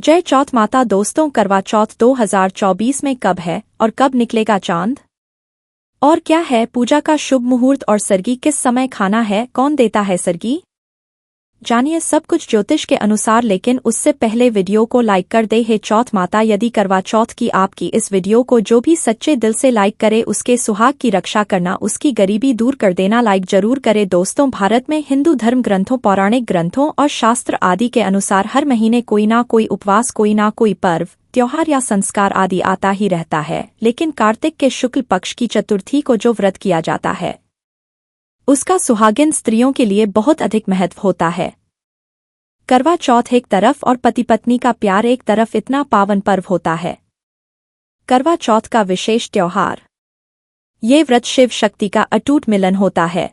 जय चौथ माता। दोस्तों, करवा चौथ 2024 में कब है और कब निकलेगा चांद? और क्या है पूजा का शुभ मुहूर्त और सरगी किस समय खाना है? कौन देता है सरगी? जानिए सब कुछ ज्योतिष के अनुसार, लेकिन उससे पहले वीडियो को लाइक कर दे। हे चौथ माता, यदि करवा चौथ की आपकी इस वीडियो को जो भी सच्चे दिल से लाइक करे उसके सुहाग की रक्षा करना, उसकी गरीबी दूर कर देना। लाइक जरूर करे। दोस्तों, भारत में हिंदू धर्म ग्रंथों, पौराणिक ग्रंथों और शास्त्र आदि के अनुसार हर महीने कोई ना कोई उपवास, कोई ना कोई पर्व, त्योहार या संस्कार आदि आता ही रहता है। लेकिन कार्तिक के शुक्ल पक्ष की चतुर्थी को जो व्रत किया जाता है उसका सुहागिन स्त्रियों के लिए बहुत अधिक महत्व होता है। करवा चौथ एक तरफ और पति पत्नी का प्यार एक तरफ इतना पावन पर्व होता है। करवा चौथ का विशेष त्योहार, ये व्रत शिव शक्ति का अटूट मिलन होता है।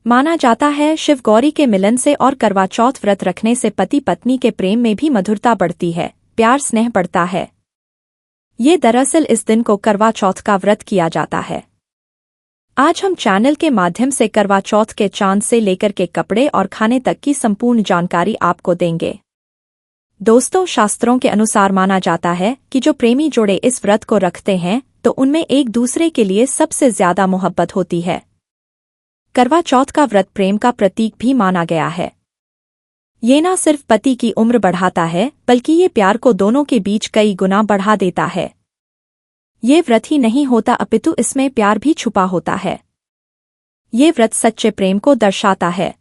माना जाता है शिव गौरी के मिलन से और करवा चौथ व्रत रखने से पति पत्नी के प्रेम में भी मधुरता बढ़ती है, प्यार स्नेह बढ़ता है। ये दरअसल इस दिन को करवा चौथ का व्रत किया जाता है। आज हम चैनल के माध्यम से करवा चौथ के चांद से लेकर के कपड़े और खाने तक की संपूर्ण जानकारी आपको देंगे। दोस्तों, शास्त्रों के अनुसार माना जाता है कि जो प्रेमी जोड़े इस व्रत को रखते हैं तो उनमें एक दूसरे के लिए सबसे ज्यादा मोहब्बत होती है। करवा चौथ का व्रत प्रेम का प्रतीक भी माना गया है। ये न सिर्फ पति की उम्र बढ़ाता है बल्कि ये प्यार को दोनों के बीच कई गुना बढ़ा देता है। ये व्रत ही नहीं होता अपितु इसमें प्यार भी छुपा होता है। ये व्रत सच्चे प्रेम को दर्शाता है।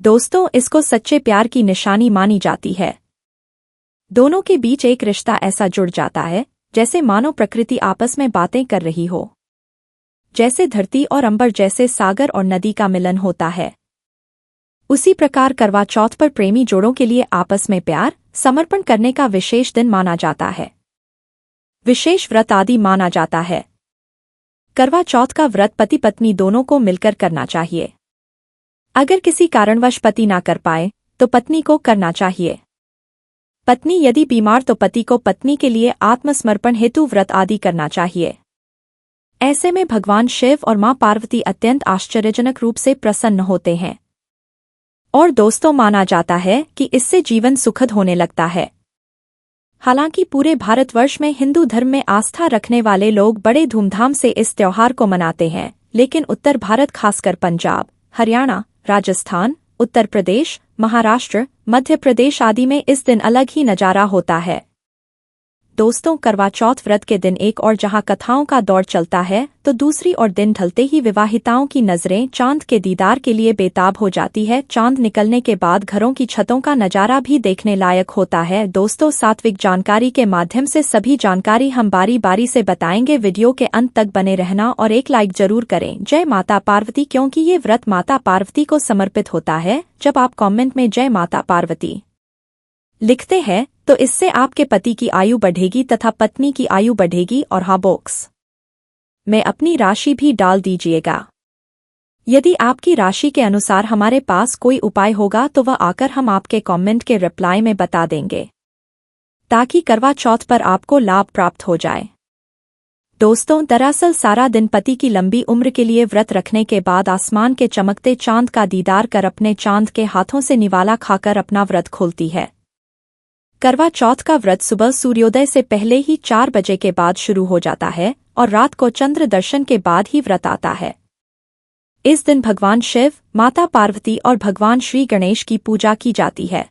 दोस्तों, इसको सच्चे प्यार की निशानी मानी जाती है। दोनों के बीच एक रिश्ता ऐसा जुड़ जाता है जैसे मानो प्रकृति आपस में बातें कर रही हो, जैसे धरती और अंबर, जैसे सागर और नदी का मिलन होता है। उसी प्रकार करवा चौथ पर प्रेमी जोड़ों के लिए आपस में प्यार समर्पण करने का विशेष दिन माना जाता है, विशेष व्रत आदि माना जाता है। करवा चौथ का व्रत पति पत्नी दोनों को मिलकर करना चाहिए। अगर किसी कारणवश पति ना कर पाए तो पत्नी को करना चाहिए। पत्नी यदि बीमार तो पति को पत्नी के लिए आत्मसमर्पण हेतु व्रत आदि करना चाहिए। ऐसे में भगवान शिव और मां पार्वती अत्यंत आश्चर्यजनक रूप से प्रसन्न होते हैं। और दोस्तों, माना जाता है कि इससे जीवन सुखद होने लगता है। हालांकि पूरे भारतवर्ष में हिंदू धर्म में आस्था रखने वाले लोग बड़े धूमधाम से इस त्योहार को मनाते हैं, लेकिन उत्तर भारत खासकर पंजाब, हरियाणा, राजस्थान, उत्तर प्रदेश, महाराष्ट्र, मध्य प्रदेश आदि में इस दिन अलग ही नजारा होता है। दोस्तों, करवा चौथ व्रत के दिन एक और जहां कथाओं का दौर चलता है तो दूसरी ओर दिन ढलते ही विवाहिताओं की नजरें चांद के दीदार के लिए बेताब हो जाती है। चांद निकलने के बाद घरों की छतों का नजारा भी देखने लायक होता है। दोस्तों, सात्विक जानकारी के माध्यम से सभी जानकारी हम बारी बारी से बताएंगे। वीडियो के अंत तक बने रहना और एक लाइक जरूर करें। जय माता पार्वती, क्योंकि ये व्रत माता पार्वती को समर्पित होता है। जब आप कॉमेंट में जय माता पार्वती लिखते हैं तो इससे आपके पति की आयु बढ़ेगी तथा पत्नी की आयु बढ़ेगी। और हाँ, बॉक्स में अपनी राशि भी डाल दीजिएगा। यदि आपकी राशि के अनुसार हमारे पास कोई उपाय होगा तो वह आकर हम आपके कमेंट के रिप्लाई में बता देंगे, ताकि करवा चौथ पर आपको लाभ प्राप्त हो जाए। दोस्तों, दरअसल सारा दिन पति की लंबी उम्र के लिए व्रत रखने के बाद आसमान के चमकते चांद का दीदार कर अपने चांद के हाथों से निवाला खाकर अपना व्रत खोलती है। करवा चौथ का व्रत सुबह सूर्योदय से पहले ही 4 बजे के बाद शुरू हो जाता है और रात को चंद्र दर्शन के बाद ही व्रत आता है। इस दिन भगवान शिव, माता पार्वती और भगवान श्री गणेश की पूजा की जाती है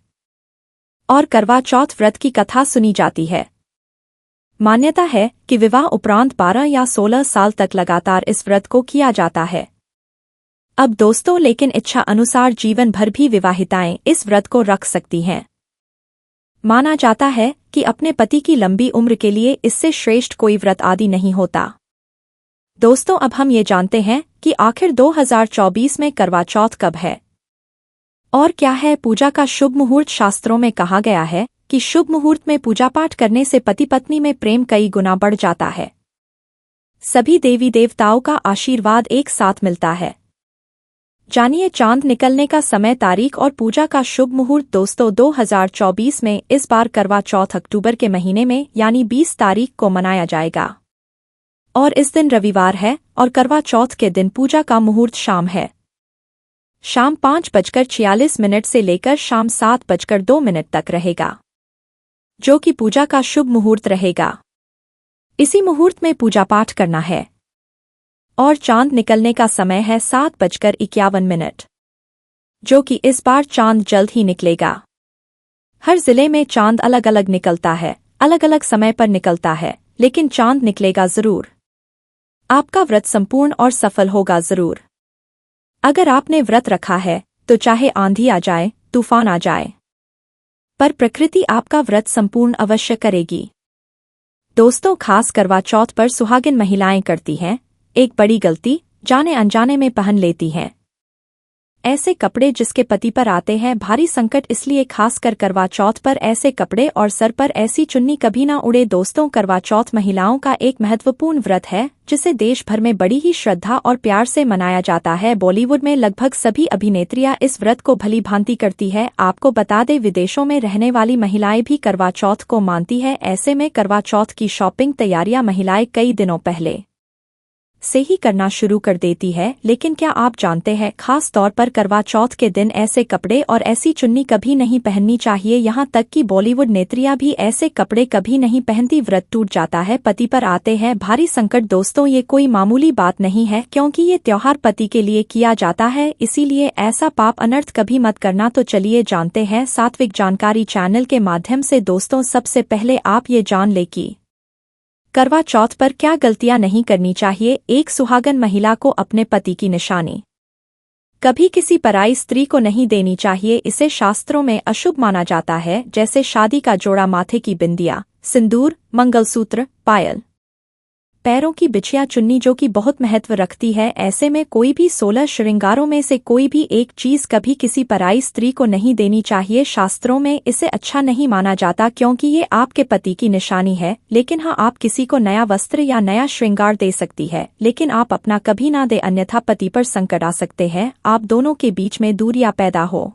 और करवा चौथ व्रत की कथा सुनी जाती है। मान्यता है कि विवाह उपरांत 12 या 16 साल तक लगातार इस व्रत को किया जाता है। अब दोस्तों, लेकिन इच्छा अनुसार जीवन भर भी विवाहिताएं इस व्रत को रख सकती हैं। माना जाता है कि अपने पति की लंबी उम्र के लिए इससे श्रेष्ठ कोई व्रत आदि नहीं होता। दोस्तों, अब हम ये जानते हैं कि आखिर 2024 में करवा चौथ कब है और क्या है पूजा का शुभ मुहूर्त। शास्त्रों में कहा गया है कि शुभ मुहूर्त में पूजा पाठ करने से पति पत्नी में प्रेम कई गुना बढ़ जाता है। सभी देवी देवताओं का आशीर्वाद एक साथ मिलता है। जानिए चांद निकलने का समय, तारीख और पूजा का शुभ मुहूर्त। दोस्तों, 2024 में इस बार करवा चौथ अक्टूबर के महीने में यानी 20 तारीख को मनाया जाएगा और इस दिन रविवार है और करवा चौथ के दिन पूजा का मुहूर्त शाम है। शाम 5:46 से लेकर शाम 7:02 तक रहेगा। जो कि पूजा का शुभ मुहूर्त रहेगा। इसी मुहूर्त में पूजा पाठ करना है और चांद निकलने का समय है 7:51, जो कि इस बार चांद जल्द ही निकलेगा। हर जिले में चांद अलग अलग निकलता है, अलग अलग समय पर निकलता है, लेकिन चांद निकलेगा जरूर। आपका व्रत संपूर्ण और सफल होगा जरूर। अगर आपने व्रत रखा है तो चाहे आंधी आ जाए, तूफान आ जाए, पर प्रकृति आपका व्रत संपूर्ण अवश्य करेगी। दोस्तों, खास करवा चौथ पर सुहागिन महिलाएं करती हैं एक बड़ी गलती, जाने अनजाने में पहन लेती हैं ऐसे कपड़े जिसके पति पर आते हैं भारी संकट। इसलिए खासकर करवा चौथ पर ऐसे कपड़े और सर पर ऐसी चुन्नी कभी ना उड़े। दोस्तों, करवा चौथ महिलाओं का एक महत्वपूर्ण व्रत है जिसे देश भर में बड़ी ही श्रद्धा और प्यार से मनाया जाता है। बॉलीवुड में लगभग सभी अभिनेत्रियां इस व्रत को भली भांति करती है। आपको बता दें, विदेशों में रहने वाली महिलाएं भी करवा चौथ को मानती है। ऐसे में करवा चौथ की शॉपिंग तैयारियां महिलाएं कई दिनों पहले से ही करना शुरू कर देती है। लेकिन क्या आप जानते हैं, खास तौर पर करवा चौथ के दिन ऐसे कपड़े और ऐसी चुन्नी कभी नहीं पहननी चाहिए। यहाँ तक कि बॉलीवुड नेत्रियां भी ऐसे कपड़े कभी नहीं पहनती। व्रत टूट जाता है, पति पर आते हैं भारी संकट। दोस्तों, ये कोई मामूली बात नहीं है, क्योंकि ये त्योहार पति के लिए किया जाता है, इसीलिए ऐसा पाप अनर्थ कभी मत करना। तो चलिए जानते हैं सात्विक जानकारी चैनल के माध्यम से। दोस्तों, सबसे पहले आप ये जान ले कि करवा चौथ पर क्या गलतियां नहीं करनी चाहिए। एक सुहागन महिला को अपने पति की निशानी कभी किसी पराई स्त्री को नहीं देनी चाहिए। इसे शास्त्रों में अशुभ माना जाता है, जैसे शादी का जोड़ा, माथे की बिंदिया, सिंदूर, मंगलसूत्र, पायल, पैरों की बिछिया, चुन्नी, जो कि बहुत महत्व रखती है। ऐसे में कोई भी 16 श्रृंगारों में से कोई भी एक चीज कभी किसी पराई स्त्री को नहीं देनी चाहिए। शास्त्रों में इसे अच्छा नहीं माना जाता, क्योंकि ये आपके पति की निशानी है। लेकिन हाँ, आप किसी को नया वस्त्र या नया श्रृंगार दे सकती है, लेकिन आप अपना कभी ना दे, अन्यथा पति पर संकट आ सकते हैं। आप दोनों के बीच में दूरियां पैदा हो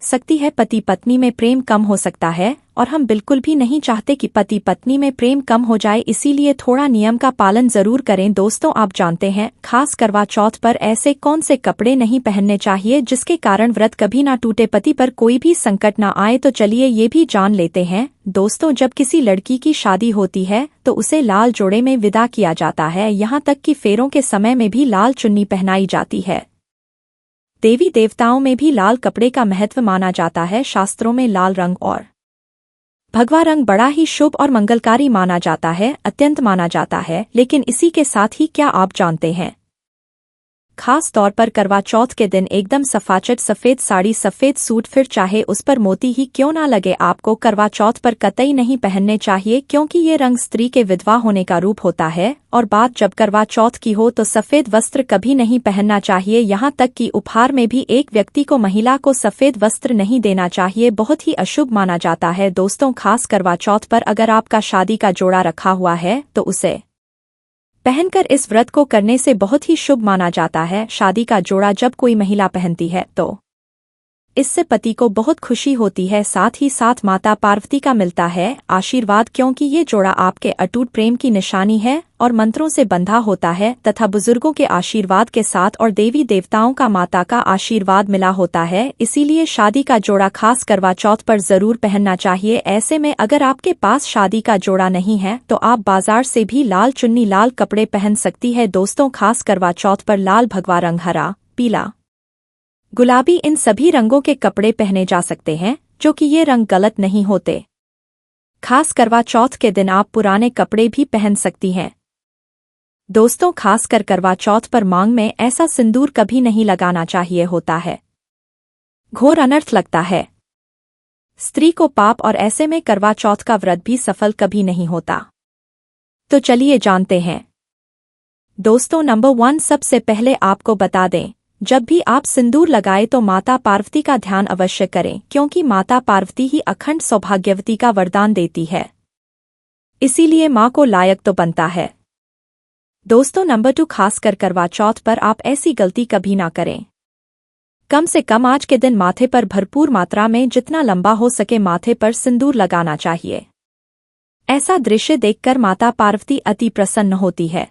सकती है, पति पत्नी में प्रेम कम हो सकता है, और हम बिल्कुल भी नहीं चाहते कि पति पत्नी में प्रेम कम हो जाए। इसीलिए थोड़ा नियम का पालन जरूर करें। दोस्तों, आप जानते हैं खास करवा चौथ पर ऐसे कौन से कपड़े नहीं पहनने चाहिए जिसके कारण व्रत कभी ना टूटे, पति पर कोई भी संकट ना आए। तो चलिए ये भी जान लेते हैं। दोस्तों, जब किसी लड़की की शादी होती है तो उसे लाल जोड़े में विदा किया जाता है। यहाँ तक कि फेरों के समय में भी लाल चुन्नी पहनाई जाती है। देवी देवताओं में भी लाल कपड़े का महत्व माना जाता है। शास्त्रों में लाल रंग और भगवा रंग बड़ा ही शुभ और मंगलकारी माना जाता है, अत्यंत माना जाता है। लेकिन इसी के साथ ही क्या आप जानते हैं, खास तौर पर करवा चौथ के दिन एकदम सफाचट सफेद साड़ी, सफेद सूट, फिर चाहे उस पर मोती ही क्यों ना लगे, आपको करवा चौथ पर कतई नहीं पहनने चाहिए, क्योंकि ये रंग स्त्री के विधवा होने का रूप होता है। और बात जब करवा चौथ की हो तो सफेद वस्त्र कभी नहीं पहनना चाहिए। यहाँ तक कि उपहार में भी एक व्यक्ति को, महिला को, सफेद वस्त्र नहीं देना चाहिए, बहुत ही अशुभ माना जाता है। दोस्तों, खास करवा चौथ पर अगर आपका शादी का जोड़ा रखा हुआ है तो उसे पहनकर इस व्रत को करने से बहुत ही शुभ माना जाता है। शादी का जोड़ा जब कोई महिला पहनती है तो इससे पति को बहुत खुशी होती है, साथ ही साथ माता पार्वती का मिलता है आशीर्वाद, क्योंकि ये जोड़ा आपके अटूट प्रेम की निशानी है और मंत्रों से बंधा होता है तथा बुजुर्गों के आशीर्वाद के साथ और देवी देवताओं का, माता का आशीर्वाद मिला होता है। इसीलिए शादी का जोड़ा खास करवा चौथ पर जरूर पहनना चाहिए। ऐसे में अगर आपके पास शादी का जोड़ा नहीं है तो आप बाजार से भी लाल चुन्नी, लाल कपड़े पहन सकती है। दोस्तों, खास करवा चौथ पर लाल, भगवा रंग, हरा, पीला, गुलाबी, इन सभी रंगों के कपड़े पहने जा सकते हैं, जो कि ये रंग गलत नहीं होते। खास करवा चौथ के दिन आप पुराने कपड़े भी पहन सकती हैं। दोस्तों, खासकर करवा चौथ पर मांग में ऐसा सिंदूर कभी नहीं लगाना चाहिए होता है, घोर अनर्थ लगता है स्त्री को पाप, और ऐसे में करवा चौथ का व्रत भी सफल कभी नहीं होता। तो चलिए जानते हैं। दोस्तों, नंबर 1, सबसे पहले आपको बता दें, जब भी आप सिंदूर लगाए तो माता पार्वती का ध्यान अवश्य करें, क्योंकि माता पार्वती ही अखंड सौभाग्यवती का वरदान देती है, इसीलिए मां को लायक तो बनता है। दोस्तों, नंबर 2, खासकर करवा चौथ पर आप ऐसी गलती कभी ना करें। कम से कम आज के दिन माथे पर भरपूर मात्रा में जितना लंबा हो सके माथे पर सिंदूर लगाना चाहिए। ऐसा दृश्य देखकर माता पार्वती अति प्रसन्न होती है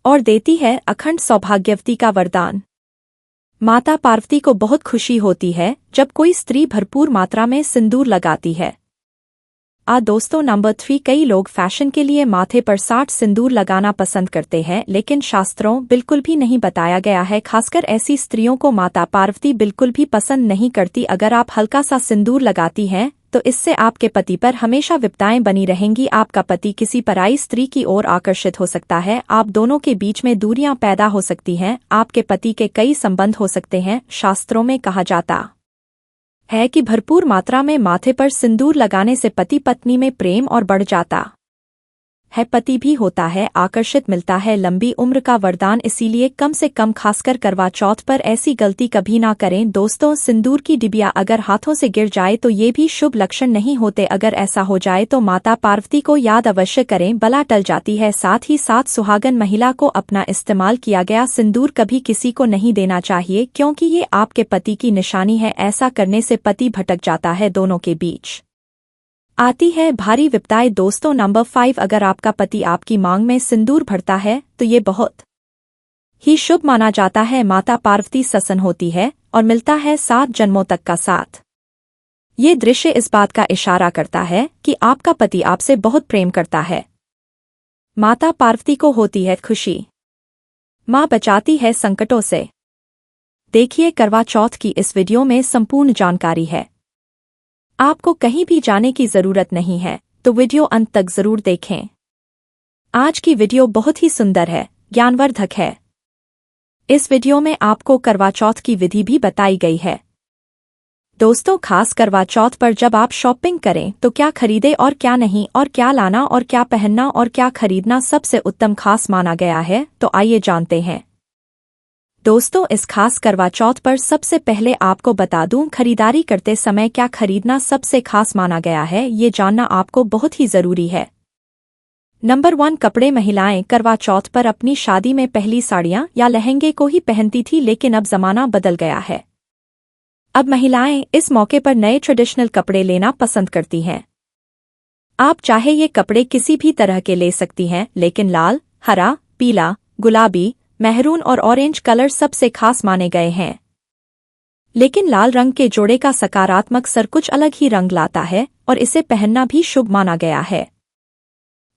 और देती है अखंड सौभाग्यवती का वरदान। माता पार्वती को बहुत खुशी होती है जब कोई स्त्री भरपूर मात्रा में सिंदूर लगाती है। दोस्तों नंबर 3, कई लोग फैशन के लिए माथे पर 60 सिंदूर लगाना पसंद करते हैं, लेकिन शास्त्रों बिल्कुल भी नहीं बताया गया है। खासकर ऐसी स्त्रियों को माता पार्वती बिल्कुल भी पसंद नहीं करती। अगर आप हल्का सा सिंदूर लगाती हैं तो इससे आपके पति पर हमेशा विपदाएं बनी रहेंगी। आपका पति किसी पराई स्त्री की ओर आकर्षित हो सकता है। आप दोनों के बीच में दूरियां पैदा हो सकती हैं। आपके पति के कई संबंध हो सकते हैं। शास्त्रों में कहा जाता है कि भरपूर मात्रा में माथे पर सिंदूर लगाने से पति पत्नी में प्रेम और बढ़ जाता है, पति भी होता है आकर्षित, मिलता है लंबी उम्र का वरदान। इसीलिए कम से कम खासकर करवा चौथ पर ऐसी गलती कभी ना करें। दोस्तों, सिंदूर की डिबिया अगर हाथों से गिर जाए तो ये भी शुभ लक्षण नहीं होते। अगर ऐसा हो जाए तो माता पार्वती को याद अवश्य करें, बला टल जाती है। साथ ही साथ सुहागन महिला को अपना इस्तेमाल किया गया सिंदूर कभी किसी को नहीं देना चाहिए, क्योंकि ये आपके पति की निशानी है। ऐसा करने से पति भटक जाता है, दोनों के बीच आती है भारी विपदाएं। दोस्तों नंबर 5, अगर आपका पति आपकी मांग में सिंदूर भरता है तो ये बहुत ही शुभ माना जाता है। माता पार्वती ससन होती है और मिलता है 7 जन्मों तक का साथ। ये दृश्य इस बात का इशारा करता है कि आपका पति आपसे बहुत प्रेम करता है। माता पार्वती को होती है खुशी, माँ बचाती है संकटों से। देखिए, करवा चौथ की इस वीडियो में संपूर्ण जानकारी है। आपको कहीं भी जाने की जरूरत नहीं है, तो वीडियो अंत तक जरूर देखें। आज की वीडियो बहुत ही सुंदर है, ज्ञानवर्धक है। इस वीडियो में आपको करवा चौथ की विधि भी बताई गई है। दोस्तों, खास करवा चौथ पर जब आप शॉपिंग करें तो क्या खरीदें और क्या नहीं, और क्या लाना और क्या पहनना और क्या खरीदना सबसे उत्तम खास माना गया है, तो आइए जानते हैं। दोस्तों, इस खास करवा चौथ पर सबसे पहले आपको बता दूं, खरीदारी करते समय क्या खरीदना सबसे खास माना गया है, ये जानना आपको बहुत ही जरूरी है। नंबर 1, कपड़े। महिलाएं करवा चौथ पर अपनी शादी में पहली साड़ियां या लहंगे को ही पहनती थी, लेकिन अब जमाना बदल गया है। अब महिलाएं इस मौके पर नए ट्रेडिशनल कपड़े लेना पसंद करती हैं। आप चाहे ये कपड़े किसी भी तरह के ले सकती हैं, लेकिन लाल, हरा, पीला, गुलाबी, मेहरून और ऑरेंज कलर सबसे खास माने गए हैं। लेकिन लाल रंग के जोड़े का सकारात्मक सर कुछ अलग ही रंग लाता है और इसे पहनना भी शुभ माना गया है।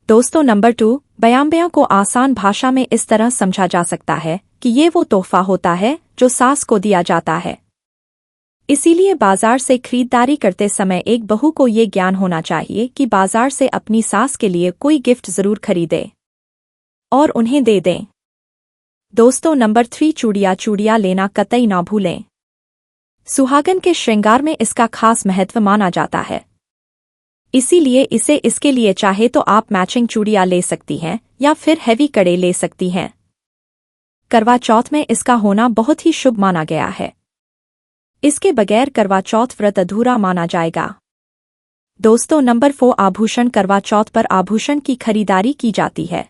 दोस्तों नंबर 2, बयाम्बया को आसान भाषा में इस तरह समझा जा सकता है कि ये वो तोहफा होता है जो सास को दिया जाता है। इसीलिए बाजार से खरीदारी करते समय एक बहू को ये ज्ञान होना चाहिए कि बाजार से अपनी सास के लिए कोई गिफ्ट जरूर खरीदे और उन्हें दे दें। दोस्तों नंबर 3, चूड़ियाँ लेना कतई ना भूलें। सुहागन के श्रृंगार में इसका खास महत्व माना जाता है। इसीलिए इसके लिए चाहे तो आप मैचिंग चूड़ियाँ ले सकती हैं या फिर हैवी कड़े ले सकती हैं। करवा चौथ में इसका होना बहुत ही शुभ माना गया है। इसके बगैर करवा चौथ व्रत अधूरा माना जाएगा। दोस्तों नंबर 4, आभूषण। करवा चौथ पर आभूषण की खरीदारी की जाती है।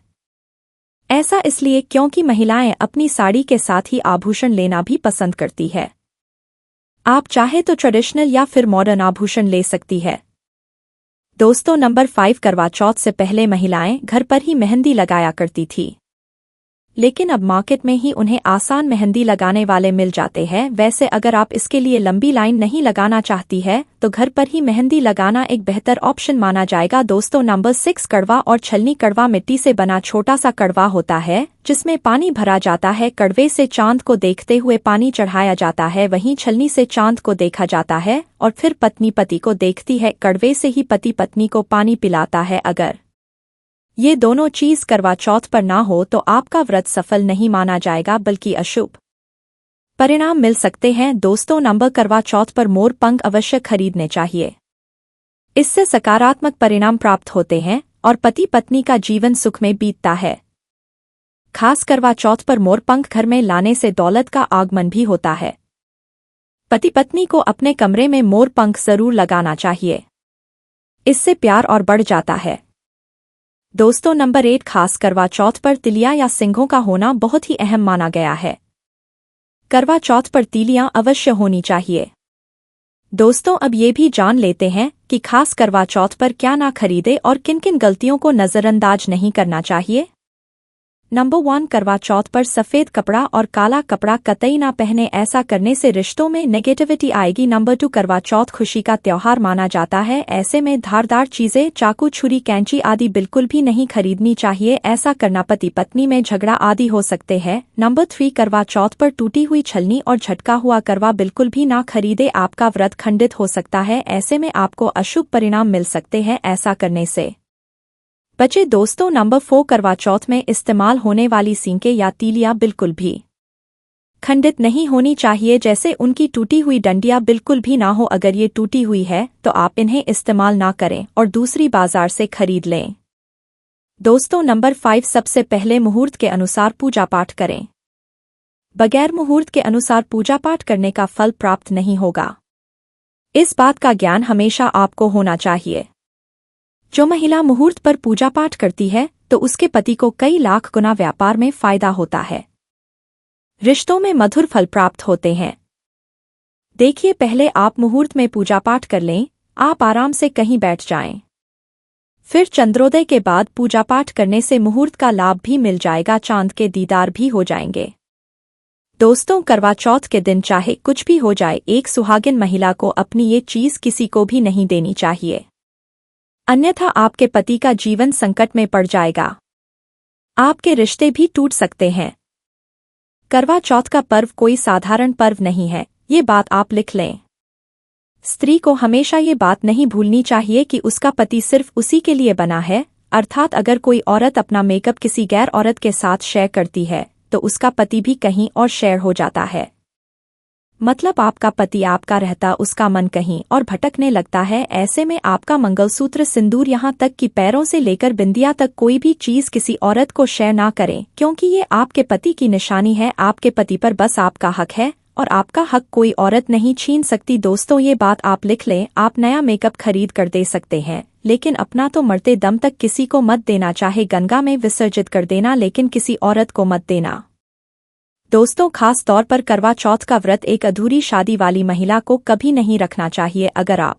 ऐसा इसलिए क्योंकि महिलाएं अपनी साड़ी के साथ ही आभूषण लेना भी पसंद करती है। आप चाहे तो ट्रेडिशनल या फिर मॉडर्न आभूषण ले सकती है। दोस्तों नंबर 5, करवा चौथ से पहले महिलाएं घर पर ही मेहंदी लगाया करती थी, लेकिन अब मार्केट में ही उन्हें आसान मेहंदी लगाने वाले मिल जाते हैं। वैसे अगर आप इसके लिए लंबी लाइन नहीं लगाना चाहती है तो घर पर ही मेहंदी लगाना एक बेहतर ऑप्शन माना जाएगा। दोस्तों नंबर 6, कड़वा और छलनी। कड़वा मिट्टी से बना छोटा सा कड़वा होता है जिसमें पानी भरा जाता है। कड़वे से चांद को देखते हुए पानी चढ़ाया जाता है, वहीं छलनी से चांद को देखा जाता है और फिर पत्नी पति को देखती है। कड़वे से ही पति पत्नी को पानी पिलाता है। अगर ये दोनों चीज करवा चौथ पर ना हो तो आपका व्रत सफल नहीं माना जाएगा, बल्कि अशुभ परिणाम मिल सकते हैं। दोस्तों नंबर, करवा चौथ पर मोर पंख अवश्य खरीदने चाहिए। इससे सकारात्मक परिणाम प्राप्त होते हैं और पति पत्नी का जीवन सुख में बीतता है। खास करवा चौथ पर मोर पंख घर में लाने से दौलत का आगमन भी होता है। पति पत्नी को अपने कमरे में मोर पंख जरूर लगाना चाहिए, इससे प्यार और बढ़ जाता है। दोस्तों नंबर 8, खास करवा चौथ पर तिलियां या सिंघों का होना बहुत ही अहम माना गया है। करवा चौथ पर तिलियां अवश्य होनी चाहिए। दोस्तों अब ये भी जान लेते हैं कि खास करवा चौथ पर क्या ना खरीदे और किन किन गलतियों को नजरअंदाज नहीं करना चाहिए। नंबर 1 करवा चौथ पर सफेद कपड़ा और काला कपड़ा कतई ना पहने, ऐसा करने से रिश्तों में नेगेटिविटी आएगी। नंबर 2 करवा चौथ खुशी का त्योहार माना जाता है, ऐसे में धारदार चीजें चाकू छुरी कैंची आदि बिल्कुल भी नहीं खरीदनी चाहिए, ऐसा करना पति पत्नी में झगड़ा आदि हो सकते हैं। नंबर 3 करवा चौथ पर टूटी हुई छलनी और झटका हुआ करवा बिल्कुल भी ना खरीदे, आपका व्रत खंडित हो सकता है, ऐसे में आपको अशुभ परिणाम मिल सकते हैं ऐसा करने से बचे। दोस्तों नंबर 4 करवा चौथ में इस्तेमाल होने वाली सींकें या तीलियां बिल्कुल भी खंडित नहीं होनी चाहिए, जैसे उनकी टूटी हुई डंडियां बिल्कुल भी ना हो। अगर ये टूटी हुई है तो आप इन्हें इस्तेमाल ना करें और दूसरी बाजार से खरीद लें। दोस्तों नंबर 5 सबसे पहले मुहूर्त के अनुसार पूजा पाठ करें। बगैर मुहूर्त के अनुसार पूजा पाठ करने का फल प्राप्त नहीं होगा, इस बात का ज्ञान हमेशा आपको होना चाहिए। जो महिला मुहूर्त पर पूजा पाठ करती है तो उसके पति को कई लाख गुना व्यापार में फायदा होता है, रिश्तों में मधुर फल प्राप्त होते हैं। देखिए पहले आप मुहूर्त में पूजा पाठ कर लें, आप आराम से कहीं बैठ जाएं। फिर चंद्रोदय के बाद पूजा पाठ करने से मुहूर्त का लाभ भी मिल जाएगा, चांद के दीदार भी हो जाएंगे। दोस्तों करवा चौथ के दिन चाहे कुछ भी हो जाए, एक सुहागिन महिला को अपनी ये चीज किसी को भी नहीं देनी चाहिए, अन्यथा आपके पति का जीवन संकट में पड़ जाएगा, आपके रिश्ते भी टूट सकते हैं। करवा चौथ का पर्व कोई साधारण पर्व नहीं है, ये बात आप लिख लें। स्त्री को हमेशा ये बात नहीं भूलनी चाहिए कि उसका पति सिर्फ उसी के लिए बना है, अर्थात अगर कोई औरत अपना मेकअप किसी गैर औरत के साथ शेयर करती है तो उसका पति भी कहीं और शेयर हो जाता है, मतलब आपका पति आपका रहता उसका मन कहीं और भटकने लगता है। ऐसे में आपका मंगलसूत्र, सिंदूर, यहाँ तक कि पैरों से लेकर बिंदिया तक कोई भी चीज किसी औरत को शेयर ना करें, क्योंकि ये आपके पति की निशानी है। आपके पति पर बस आपका हक है और आपका हक कोई औरत नहीं छीन सकती। दोस्तों ये बात आप लिख लें। आप नया मेकअप खरीद कर दे सकते हैं, लेकिन अपना तो मरते दम तक किसी को मत देना, चाहे गंगा में विसर्जित कर देना, लेकिन किसी औरत को मत देना। दोस्तों खास तौर पर करवा चौथ का व्रत एक अधूरी शादी वाली महिला को कभी नहीं रखना चाहिए। अगर आप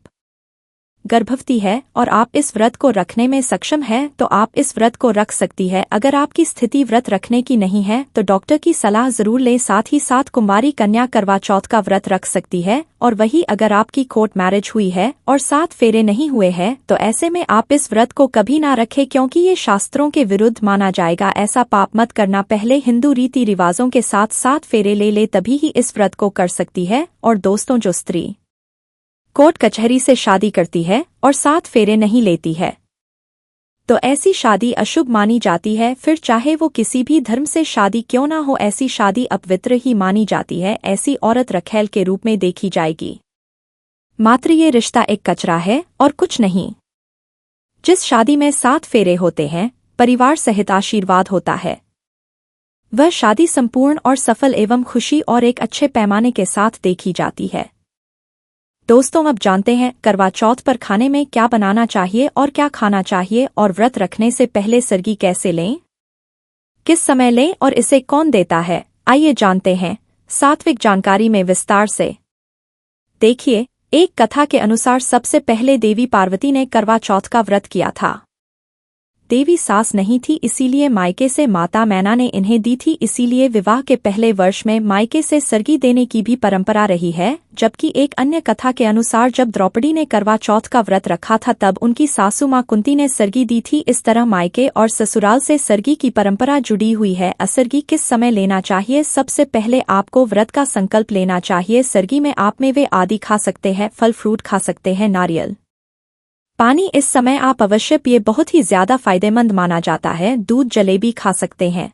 गर्भवती है और आप इस व्रत को रखने में सक्षम है तो आप इस व्रत को रख सकती है। अगर आपकी स्थिति व्रत रखने की नहीं है तो डॉक्टर की सलाह जरूर लें। साथ ही साथ कुंवारी कन्या करवा चौथ का व्रत रख सकती है, और वही अगर आपकी कोर्ट मैरिज हुई है और 7 फेरे नहीं हुए हैं तो ऐसे में आप इस व्रत को कभी ना रखें, क्योंकि ये शास्त्रों के विरुद्ध माना जाएगा। ऐसा पाप मत करना। पहले हिंदू रीति रिवाजों के साथ 7 फेरे ले तभी ही इस व्रत को कर सकती है। और दोस्तों जो स्त्री कोर्ट कचहरी से शादी करती है और 7 फेरे नहीं लेती है तो ऐसी शादी अशुभ मानी जाती है, फिर चाहे वो किसी भी धर्म से शादी क्यों ना हो, ऐसी शादी अपवित्र ही मानी जाती है। ऐसी औरत रखैल के रूप में देखी जाएगी। मात्र ये रिश्ता एक कचरा है और कुछ नहीं। जिस शादी में 7 फेरे होते हैं, परिवार सहित आशीर्वाद होता है, वह शादी संपूर्ण और सफल एवं खुशी और एक अच्छे पैमाने के साथ देखी जाती है। दोस्तों अब जानते हैं करवा चौथ पर खाने में क्या बनाना चाहिए और क्या खाना चाहिए, और व्रत रखने से पहले सरगी कैसे लें, किस समय लें और इसे कौन देता है। आइए जानते हैं सात्विक जानकारी में विस्तार से। देखिए, एक कथा के अनुसार सबसे पहले देवी पार्वती ने करवा चौथ का व्रत किया था। देवी सास नहीं थी, इसीलिए मायके से माता मैना ने इन्हें दी थी। इसीलिए विवाह के पहले वर्ष में मायके से सरगी देने की भी परंपरा रही है। जबकि एक अन्य कथा के अनुसार जब द्रौपदी ने करवा चौथ का व्रत रखा था तब उनकी सासू माँ कुंती ने सरगी दी थी। इस तरह मायके और ससुराल से सरगी की परंपरा जुड़ी हुई है। असरगी किस समय लेना चाहिए? सबसे पहले आपको व्रत का संकल्प लेना चाहिए। सरगी में आप मेवे आदि खा सकते हैं, फल फ्रूट खा सकते हैं, नारियल पानी इस समय आप अवश्य पिए, बहुत ही ज्यादा फायदेमंद माना जाता है। दूध जलेबी खा सकते हैं,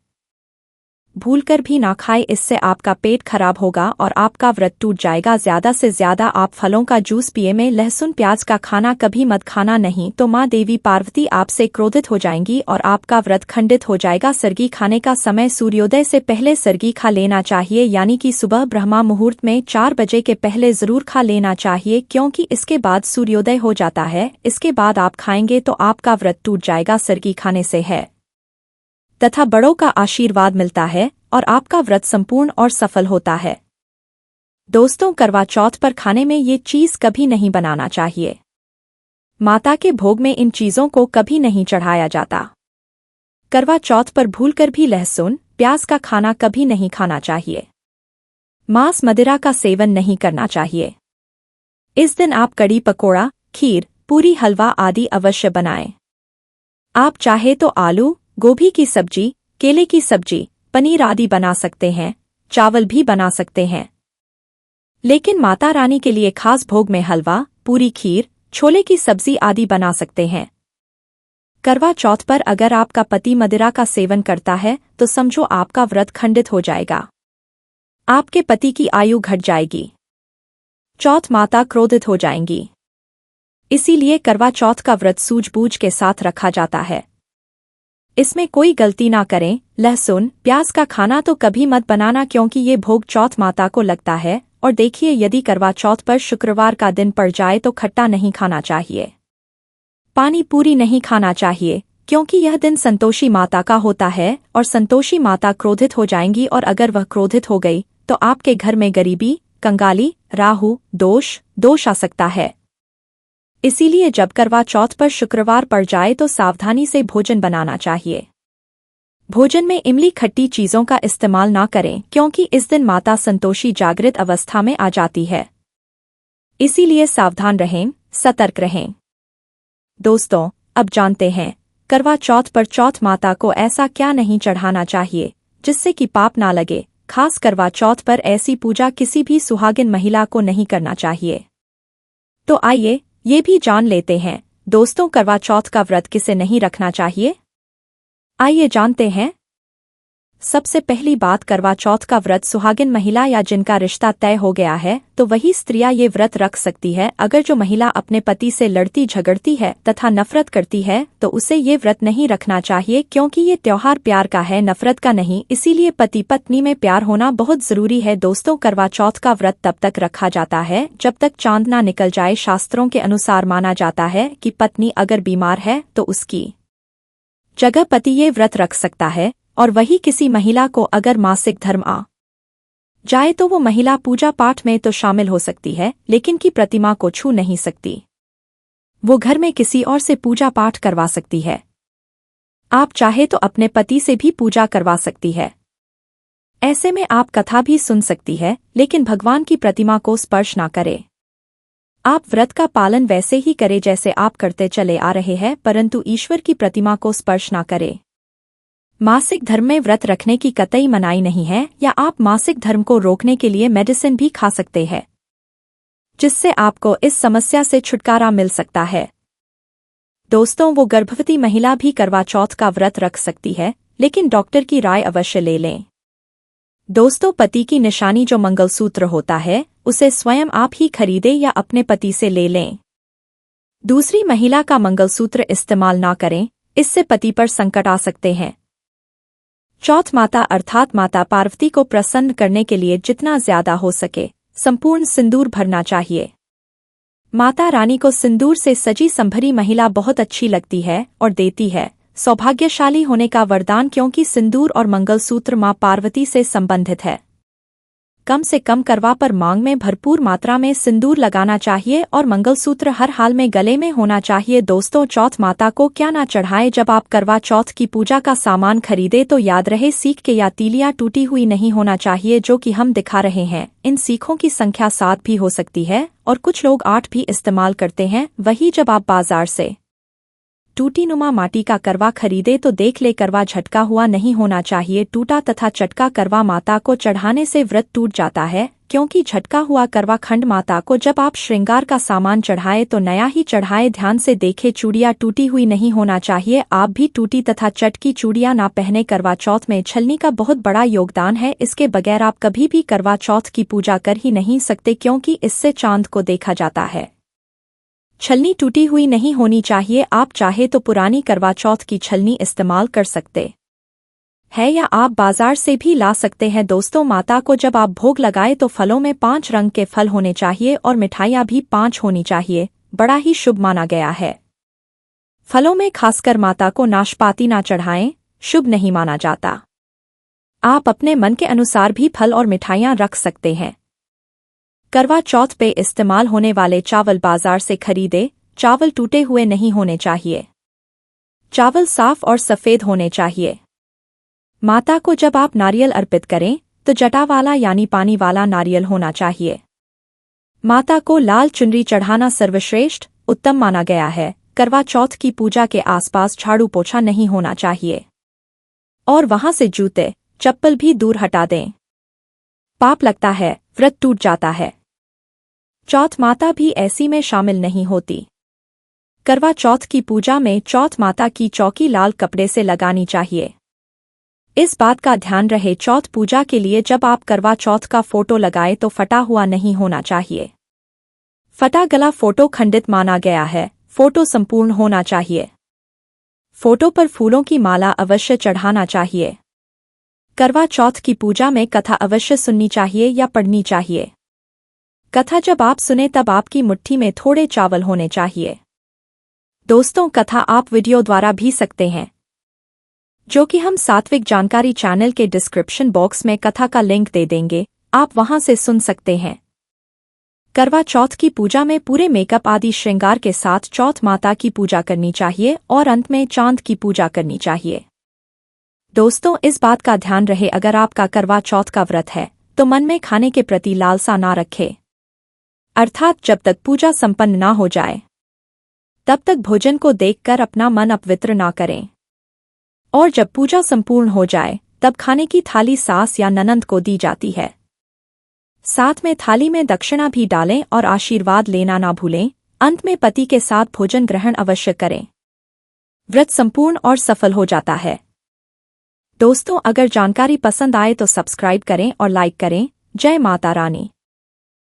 भूलकर भी ना खाए, इससे आपका पेट खराब होगा और आपका व्रत टूट जाएगा। ज्यादा से ज्यादा आप फलों का जूस पिए में लहसुन प्याज का खाना कभी मत खाना, नहीं तो माँ देवी पार्वती आपसे क्रोधित हो जाएंगी और आपका व्रत खंडित हो जाएगा। सरगी खाने का समय सूर्योदय से पहले सरगी खा लेना चाहिए, यानी कि सुबह ब्रह्मा मुहूर्त में 4 बजे के पहले जरूर खा लेना चाहिए, क्योंकि इसके बाद सूर्योदय हो जाता है। इसके बाद आप खाएंगे तो आपका व्रत टूट जाएगा। सरगी खाने से है तथा बड़ों का आशीर्वाद मिलता है और आपका व्रत संपूर्ण और सफल होता है। दोस्तों करवा चौथ पर खाने में ये चीज कभी नहीं बनाना चाहिए। माता के भोग में इन चीजों को कभी नहीं चढ़ाया जाता। करवा चौथ पर भूलकर भी लहसुन प्याज का खाना कभी नहीं खाना चाहिए। मांस मदिरा का सेवन नहीं करना चाहिए। इस दिन आप कड़ी पकोड़ा, खीर, पूरी, हलवा आदि अवश्य बनाएं। आप चाहे तो आलू, गोभी की सब्जी, केले की सब्जी, पनीर आदि बना सकते हैं, चावल भी बना सकते हैं। लेकिन माता रानी के लिए खास भोग में हलवा, पूरी, खीर, छोले की सब्जी आदि बना सकते हैं। करवा चौथ पर अगर आपका पति मदिरा का सेवन करता है तो समझो आपका व्रत खंडित हो जाएगा। आपके पति की आयु घट जाएगी। चौथ माता क्रोधित हो जाएंगी। इसीलिए करवा चौथ का व्रत सूझबूझ के साथ रखा जाता है। इसमें कोई गलती ना करें। लहसुन प्याज का खाना तो कभी मत बनाना, क्योंकि ये भोग चौथ माता को लगता है। और देखिए, यदि करवा चौथ पर शुक्रवार का दिन पड़ जाए तो खट्टा नहीं खाना चाहिए। पानी पूरी नहीं खाना चाहिए, क्योंकि यह दिन संतोषी माता का होता है और संतोषी माता क्रोधित हो जाएंगी, और अगर वह क्रोधित हो गई तो आपके घर में गरीबी, कंगाली, राहु दोष आ सकता है। इसीलिए जब करवा चौथ पर शुक्रवार पड़ जाए तो सावधानी से भोजन बनाना चाहिए। भोजन में इमली खट्टी चीजों का इस्तेमाल ना करें, क्योंकि इस दिन माता संतोषी जागृत अवस्था में आ जाती है। इसीलिए सावधान रहें, सतर्क रहें। दोस्तों, अब जानते हैं करवा चौथ पर चौथ माता को ऐसा क्या नहीं चढ़ाना चाहिए जिससे कि पाप ना लगे। खास करवा चौथ पर ऐसी पूजा किसी भी सुहागिन महिला को नहीं करना चाहिए। तो आइए ये भी जान लेते हैं दोस्तों, करवा चौथ का व्रत किसे नहीं रखना चाहिए। आइए जानते हैं। सबसे पहली बात, करवा चौथ का व्रत सुहागिन महिला या जिनका रिश्ता तय हो गया है तो वही स्त्रियां ये व्रत रख सकती है। अगर जो महिला अपने पति से लड़ती झगड़ती है तथा नफरत करती है तो उसे ये व्रत नहीं रखना चाहिए, क्योंकि ये त्योहार प्यार का है, नफरत का नहीं। इसीलिए पति पत्नी में प्यार होना बहुत जरूरी है। दोस्तों, करवा चौथ का व्रत तब तक रखा जाता है जब तक चांद ना निकल जाए। शास्त्रों के अनुसार माना जाता है कि पत्नी अगर बीमार है तो उसकी जगह पति ये व्रत रख सकता है। और वही किसी महिला को अगर मासिक धर्म आ जाए तो वो महिला पूजा पाठ में तो शामिल हो सकती है, लेकिन की प्रतिमा को छू नहीं सकती। वो घर में किसी और से पूजा पाठ करवा सकती है। आप चाहे तो अपने पति से भी पूजा करवा सकती है। ऐसे में आप कथा भी सुन सकती है, लेकिन भगवान की प्रतिमा को स्पर्श ना करे। आप व्रत का पालन वैसे ही करें जैसे आप करते चले आ रहे हैं, परंतु ईश्वर की प्रतिमा को स्पर्श ना करे। मासिक धर्म में व्रत रखने की कतई मनाही नहीं है, या आप मासिक धर्म को रोकने के लिए मेडिसिन भी खा सकते हैं, जिससे आपको इस समस्या से छुटकारा मिल सकता है। दोस्तों, वो गर्भवती महिला भी करवा चौथ का व्रत रख सकती है, लेकिन डॉक्टर की राय अवश्य ले लें। दोस्तों, पति की निशानी जो मंगलसूत्र होता है उसे स्वयं आप ही खरीदें या अपने पति से ले लें। दूसरी महिला का मंगलसूत्र इस्तेमाल ना करें, इससे पति पर संकट आ सकते हैं। चौथ माता अर्थात माता पार्वती को प्रसन्न करने के लिए जितना ज्यादा हो सके संपूर्ण सिंदूर भरना चाहिए। माता रानी को सिंदूर से सजी संभरी महिला बहुत अच्छी लगती है और देती है सौभाग्यशाली होने का वरदान, क्योंकि सिंदूर और मंगलसूत्र मां पार्वती से संबंधित है। कम से कम करवा पर मांग में भरपूर मात्रा में सिंदूर लगाना चाहिए और मंगलसूत्र हर हाल में गले में होना चाहिए। दोस्तों, चौथ माता को क्या ना चढ़ाए। जब आप करवा चौथ की पूजा का सामान खरीदे तो याद रहे सीख के या तीलियां टूटी हुई नहीं होना चाहिए, जो कि हम दिखा रहे हैं। इन सीखों की संख्या 7 भी हो सकती है और कुछ लोग 8 भी इस्तेमाल करते हैं। वही जब आप बाजार से टूटी नुमा माटी का करवा खरीदे तो देख ले करवा झटका हुआ नहीं होना चाहिए। टूटा तथा चटका करवा माता को चढ़ाने से व्रत टूट जाता है, क्योंकि झटका हुआ करवा खंड माता को जब आप श्रृंगार का सामान चढ़ाए तो नया ही चढ़ाए। ध्यान से देखे, चूड़ियां टूटी हुई नहीं होना चाहिए। आप भी टूटी तथा चटकी चूड़ियां ना पहने। करवा चौथ में छलनी का बहुत बड़ा योगदान है। इसके बगैर आप कभी भी करवा चौथ की पूजा कर ही नहीं सकते, क्योंकि इससे चांद को देखा जाता है। छलनी टूटी हुई नहीं होनी चाहिए। आप चाहे तो पुरानी करवा चौथ की छलनी इस्तेमाल कर सकते हैं, या आप बाजार से भी ला सकते हैं। दोस्तों, माता को जब आप भोग लगाए तो फलों में 5 रंग के फल होने चाहिए और मिठाइयाँ भी 5 होनी चाहिए। बड़ा ही शुभ माना गया है। फलों में खासकर माता को नाशपाती ना चढ़ाएं, शुभ नहीं माना जाता। आप अपने मन के अनुसार भी फल और मिठाइयाँ रख सकते हैं। करवा चौथ पे इस्तेमाल होने वाले चावल बाजार से खरीदे। चावल टूटे हुए नहीं होने चाहिए। चावल साफ और सफेद होने चाहिए। माता को जब आप नारियल अर्पित करें तो जटा वाला यानी पानी वाला नारियल होना चाहिए। माता को लाल चुनरी चढ़ाना सर्वश्रेष्ठ उत्तम माना गया है। करवा चौथ की पूजा के आसपास झाड़ू पोछा नहीं होना चाहिए और वहां से जूते चप्पल भी दूर हटा दें। पाप लगता है, व्रत टूट जाता है। चौथ माता भी ऐसी में शामिल नहीं होती। करवा चौथ की पूजा में चौथ माता की चौकी लाल कपड़े से लगानी चाहिए। इस बात का ध्यान रहे चौथ पूजा के लिए जब आप करवा चौथ का फोटो लगाए तो फटा हुआ नहीं होना चाहिए। फटा गला फोटो खंडित माना गया है। फोटो संपूर्ण होना चाहिए। फोटो पर फूलों की माला अवश्य चढ़ाना चाहिए। करवा चौथ की पूजा में कथा अवश्य सुननी चाहिए या पढ़नी चाहिए। कथा जब आप सुने तब आपकी मुट्ठी में थोड़े चावल होने चाहिए। दोस्तों, कथा आप वीडियो द्वारा भी सकते हैं, जो कि हम सात्विक जानकारी चैनल के डिस्क्रिप्शन बॉक्स में कथा का लिंक दे देंगे, आप वहां से सुन सकते हैं। करवा चौथ की पूजा में पूरे मेकअप आदि श्रृंगार के साथ चौथ माता की पूजा करनी चाहिए और अंत में चांद की पूजा करनी चाहिए। दोस्तों, इस बात का ध्यान रहे अगर आपका करवा चौथ का व्रत है तो मन में खाने के प्रति लालसा ना रखे, अर्थात जब तक पूजा संपन्न ना हो जाए तब तक भोजन को देखकर अपना मन अपवित्र ना करें और जब पूजा संपूर्ण हो जाए तब खाने की थाली सास या ननंद को दी जाती है। साथ में थाली में दक्षिणा भी डालें और आशीर्वाद लेना ना भूलें। अंत में पति के साथ भोजन ग्रहण अवश्य करें। व्रत संपूर्ण और सफल हो जाता है। दोस्तों, अगर जानकारी पसंद आए तो सब्सक्राइब करें और लाइक करें। जय माता रानी।